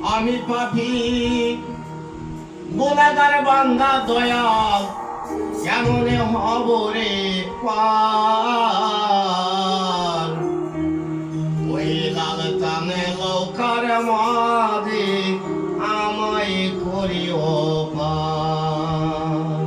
আমি পাপী গুনাহগার বান্দা দয়াল কেমনে হব রে পার ওই লাল টানে লৌকার মাঝে আমায় করিও পার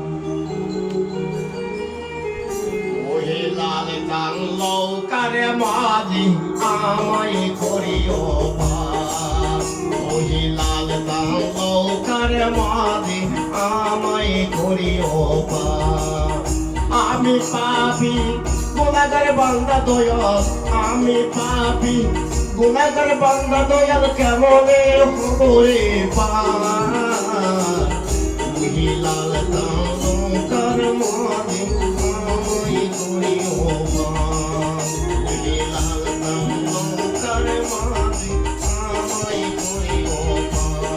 ওই লাল টান লৌকার মাঝে আমায় করিও পার ওই লাল টান লৌকার মাঝে আমায় করিও পার আমি পাপী গুনাহগার বান্দা দয়াল আমি পাপী গুনাহগার বান্দা দয়াল কেমনে হব রে পার ওই লাল লৌকার মাঝে আমায় করিও পার ওই লাল লৌকার মাঝে আমায় করিও পার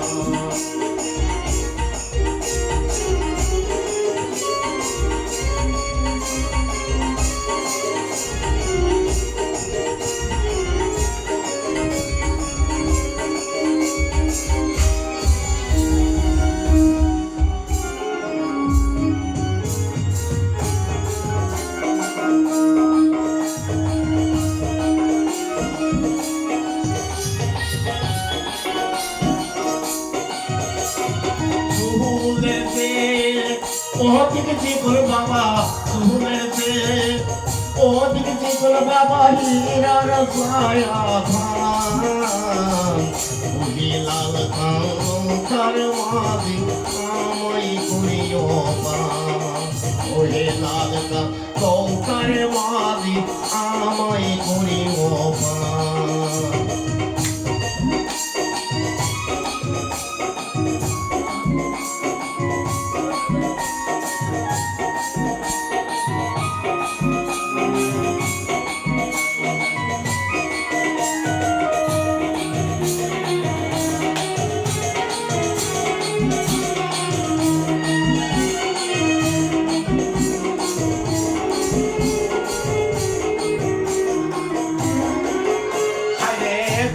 ওদিকে চিকন বাবা শুনেছে ওদিকে চিকন বাবা হীরার ছায়া ওই লাল লৌকার মাঝে আমায় করিও পার ওই লাল লৌকার মাঝে আমায় করিও পার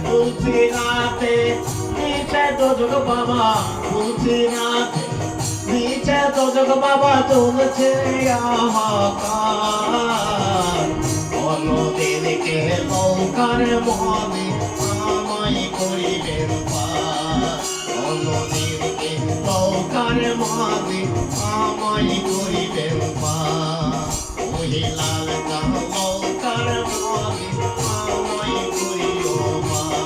তুলসীনাথে নিচে দোজক বাবা তুলসীনাথে নিচে দোজক বাবা চলছে হাহাকার অন্যদিকে লৌকার মনে আমায় করিবেন পার অন্যদিকে লৌকার মনে আমায় করিবেন পার ওই লাল লৌকার মনে আমায় করিও পার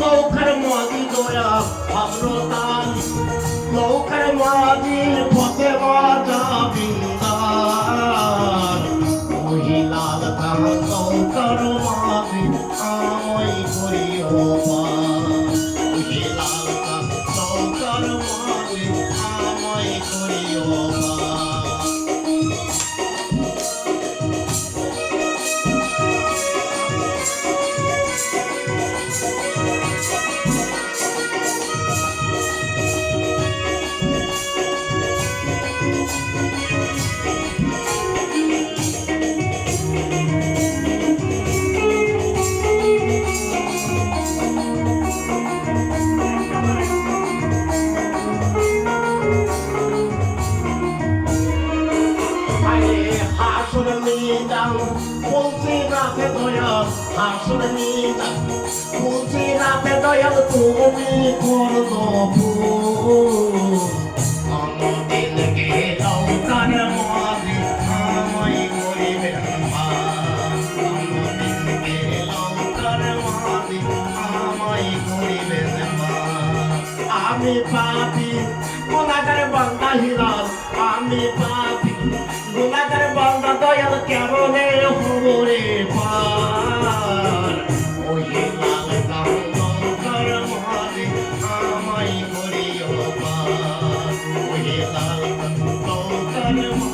লৌকার মাঝি দয়া ভদ্রতানি লৌকার মাঝি পথে বাজা বিন্দার ওই লাল লৌকার মাঝি আমায় করিও পার ওই লাল লৌকার মাঝি আমায় করিও পার তুলসীনাথে দয়াল হাসুর নিদান তুলসীনাথে দয়াল তুমি করো ভুল অন্যদিনকে লৌকার মাঝে আমায় করিবেন পার অন্যদিনকে লৌকার মাঝে আমায় করিবেন পার আমি পাপী গুনাহগার বান্দা হিলাল আমি পাপী গুনাহগার বান্দা দয়াল কেমনে হব রে পার ওই লাল করে